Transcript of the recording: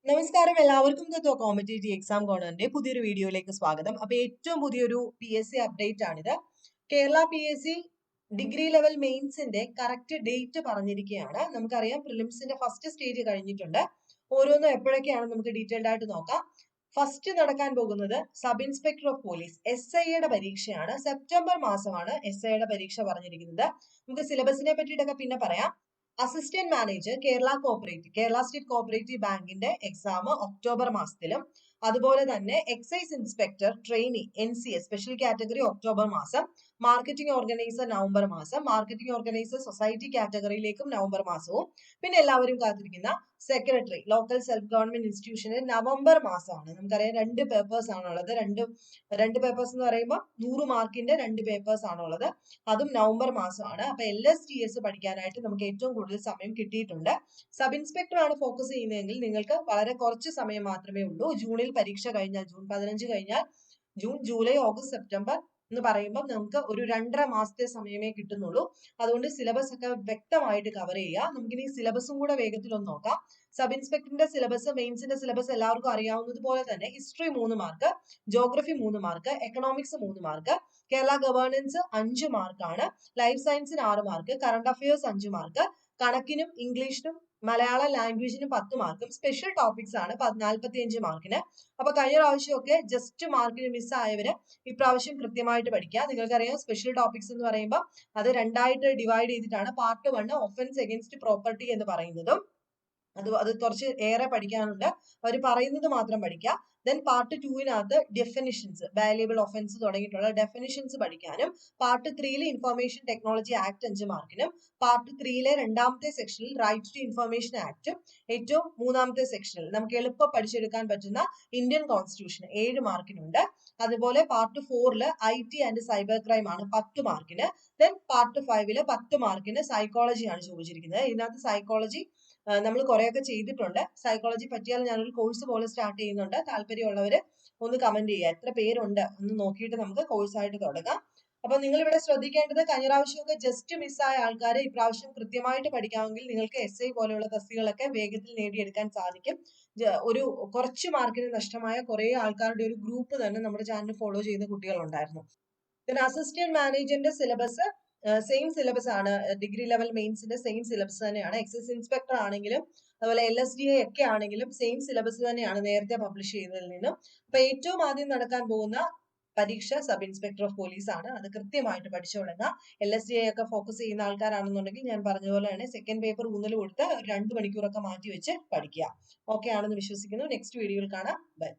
നമസ്കാരം, എല്ലാവർക്കും തത്വ competitive exam കോർണറിന്റെ പുതിയൊരു വീഡിയോയിലേക്ക് സ്വാഗതം. അപ്പൊ ഏറ്റവും പുതിയൊരു PSC അപ്ഡേറ്റ് ആണിത്. കേരള PSC ഡിഗ്രി ലെവൽ മെയിൻസിന്റെ കറക്റ്റ് ഡേറ്റ് പറഞ്ഞിരിക്കുകയാണ്. നമുക്കറിയാം പ്രിലിംസിന്റെ ഫസ്റ്റ് സ്റ്റേജ് കഴിഞ്ഞിട്ടുണ്ട്. ഓരോന്നും എപ്പോഴൊക്കെയാണ് നമുക്ക് ഡീറ്റെയിൽഡ് ആയിട്ട് നോക്കാം. ഫസ്റ്റ് നടക്കാൻ പോകുന്നത് സബ് ഇൻസ്പെക്ടർ ഓഫ് പോലീസ് SIയുടെ പരീക്ഷയാണ്. സെപ്റ്റംബർ മാസമാണ് SIയുടെ പരീക്ഷ പറഞ്ഞിരിക്കുന്നത്. നമുക്ക് സിലബസിനെ പറ്റിയിട്ടൊക്കെ പിന്നെ പറയാം. Assistant manager Kerala state cooperative ബാങ്കിന്റെ എക്സാം ഒക്ടോബർ മാസത്തിലും, അതുപോലെ തന്നെ excise inspector trainee NCS special category October മാസം, മാർക്കറ്റിംഗ് ഓർഗനൈസർ നവംബർ മാസം, മാർക്കറ്റിംഗ് ഓർഗനൈസർ സൊസൈറ്റി കാറ്റഗറിയിലേക്കും നവംബർ മാസവും, പിന്നെ എല്ലാവരും കാത്തിരിക്കുന്ന സെക്രട്ടറി ലോക്കൽ സെൽഫ് ഗവൺമെന്റ് ഇൻസ്റ്റിറ്റ്യൂഷന് നവംബർ മാസമാണ്. നമുക്കറിയാം രണ്ട് പേപ്പേഴ്സ് ആണുള്ളത്. രണ്ട് പേപ്പേഴ്സ് എന്ന് പറയുമ്പോൾ 100 മാർക്കിന്റെ രണ്ട് പേപ്പേഴ്സ് ആണുള്ളത്. അതും നവംബർ മാസമാണ്. അപ്പൊ LSTS പഠിക്കാനായിട്ട് നമുക്ക് ഏറ്റവും കൂടുതൽ സമയം കിട്ടിയിട്ടുണ്ട്. സബ് ഇൻസ്പെക്ടർ ആണ് ഫോക്കസ് ചെയ്യുന്നതെങ്കിൽ നിങ്ങൾക്ക് വളരെ കുറച്ച് സമയം മാത്രമേ ഉള്ളൂ. ജൂണിൽ പരീക്ഷ കഴിഞ്ഞാൽ, ജൂൺ 15 കഴിഞ്ഞാൽ ജൂൺ, ജൂലൈ, ഓഗസ്റ്റ്, സെപ്റ്റംബർ എന്ന് പറയുമ്പോൾ നമുക്ക് ഒരു 2.5 മാസത്തെ സമയമേ കിട്ടുന്നുള്ളൂ. അതുകൊണ്ട് സിലബസ് ഒക്കെ വ്യക്തമായിട്ട് കവർ ചെയ്യുക. നമുക്കിനി സിലബസും കൂടെ വേഗത്തിൽ ഒന്ന് നോക്കാം. സബ് ഇൻസ്പെക്ടറിന്റെ സിലബസ്, മെയിൻസിന്റെ സിലബസ് എല്ലാവർക്കും അറിയാവുന്നത് പോലെ തന്നെ history 3 mark, geography 3 mark, economics 3 mark, Kerala governance 5 മാർക്കാണ്, ലൈഫ് സയൻസിന് 6 മാർക്ക്, കറണ്ട് അഫയേഴ്സ് 5 മാർക്ക്, കണക്കിനും ഇംഗ്ലീഷിനും മലയാളം ലാംഗ്വേജിനും 10 മാർക്കും, സ്പെഷ്യൽ ടോപ്പിക്സ് ആണ് 45 മാർക്കിന്. അപ്പൊ കഴിഞ്ഞ പ്രാവശ്യമൊക്കെ ജസ്റ്റ് മാർക്കിന് മിസ്സായവര് ഇപ്രാവശ്യം കൃത്യമായിട്ട് പഠിക്കുക. നിങ്ങൾക്കറിയാം സ്പെഷ്യൽ ടോപ്പിക്സ് എന്ന് പറയുമ്പോൾ അത് രണ്ടായിട്ട് ഡിവൈഡ് ചെയ്തിട്ടാണ്. പാർട്ട് 1 ഒഫൻസ് എഗൻസ്റ്റ് പ്രോപ്പർട്ടി എന്ന് പറയുന്നതും, അത് കുറച്ച് ഏറെ പഠിക്കാനുണ്ട്. അവർ പറയുന്നത് മാത്രം പഠിക്കുക. Then part 2 definitions, valuable offence തുടങ്ങിയിട്ടുള്ള ഡെഫിനിഷൻസ് പഠിക്കാനും, പാർട്ട് 3 ഇൻഫർമേഷൻ ടെക്നോളജി ആക്ട് 5 മാർക്കിനും, പാർട്ട് 3 രണ്ടാമത്തെ സെക്ഷനിൽ റൈറ്റ് ടു ഇൻഫർമേഷൻ ആക്ടും, ഏറ്റവും മൂന്നാമത്തെ സെക്ഷനിൽ നമുക്ക് എളുപ്പം പഠിച്ചെടുക്കാൻ പറ്റുന്ന ഇന്ത്യൻ കോൺസ്റ്റിറ്റ്യൂഷൻ 7 മാർക്കിനുണ്ട്. അതുപോലെ part 4 IT and cyber crime ആണ് 10 മാർക്കിന്. ദെൻ പാർട്ട് 5 10 മാർക്കിന് സൈക്കോളജി ആണ് ചോദിച്ചിരിക്കുന്നത്. ഇതിനകത്ത് സൈക്കോളജി നമ്മൾ കുറെയൊക്കെ ചെയ്തിട്ടുണ്ട്. സൈക്കോളജി പറ്റിയാൽ ഞാനൊരു കോഴ്സ് പോലെ സ്റ്റാർട്ട് ചെയ്യുന്നുണ്ട്. താല്പര്യമുള്ളവര് ഒന്ന് കമന്റ് ചെയ്യുക. എത്ര പേരുണ്ട് ഒന്ന് നോക്കിയിട്ട് നമുക്ക് കോഴ്സായിട്ട് തുടങ്ങാം. അപ്പൊ നിങ്ങൾ ഇവിടെ ശ്രദ്ധിക്കേണ്ടത്, കഴിഞ്ഞ പ്രാവശ്യമൊക്കെ ജസ്റ്റ് മിസ്സായ ആൾക്കാരെ ഇപ്രാവശ്യം കൃത്യമായിട്ട് പഠിക്കാമെങ്കിൽ നിങ്ങൾക്ക് SI പോലെയുള്ള തസ്തികകളൊക്കെ വേഗത്തിൽ നേടിയെടുക്കാൻ സാധിക്കും. ഒരു കുറച്ച് മാർക്കിന് നഷ്ടമായ കുറെ ആൾക്കാരുടെ ഒരു ഗ്രൂപ്പ് തന്നെ നമ്മുടെ ചാനൽ ഫോളോ ചെയ്യുന്ന കുട്ടികളുണ്ടായിരുന്നു. പിന്നെ അസിസ്റ്റന്റ് മാനേജറിന്റെ സിലബസ് സെയിം സിലബസ് ആണ്. ഡിഗ്രി ലെവൽ മെയിൻസിന്റെ സെയിം സിലബസ് തന്നെയാണ്. എക്സൈസ് ഇൻസ്പെക്ടർ ആണെങ്കിലും അതുപോലെ LSDA ഒക്കെ ആണെങ്കിലും സെയിം സിലബസ് തന്നെയാണ് നേരത്തെ പബ്ലിഷ് ചെയ്തതിൽ നിന്നും. അപ്പൊ ഏറ്റവും ആദ്യം നടക്കാൻ പോകുന്ന പരീക്ഷ സബ് ഇൻസ്പെക്ടർ ഓഫ് പോലീസ് ആണ്. അത് കൃത്യമായിട്ട് പഠിച്ചു തുടങ്ങുക. LSDA ഒക്കെ ഫോക്കസ് ചെയ്യുന്ന ആൾക്കാരാണെന്നുണ്ടെങ്കിൽ ഞാൻ പറഞ്ഞ പോലെ തന്നെ സെക്കൻഡ് പേപ്പർ ഊന്നൽ കൊടുത്ത് 2 മണിക്കൂറൊക്കെ മാറ്റി വെച്ച് പഠിക്കുക. ഓക്കെ ആണെന്ന് വിശ്വസിക്കുന്നു. നെക്സ്റ്റ് വീഡിയോയിൽ കാണാം. ബൈ.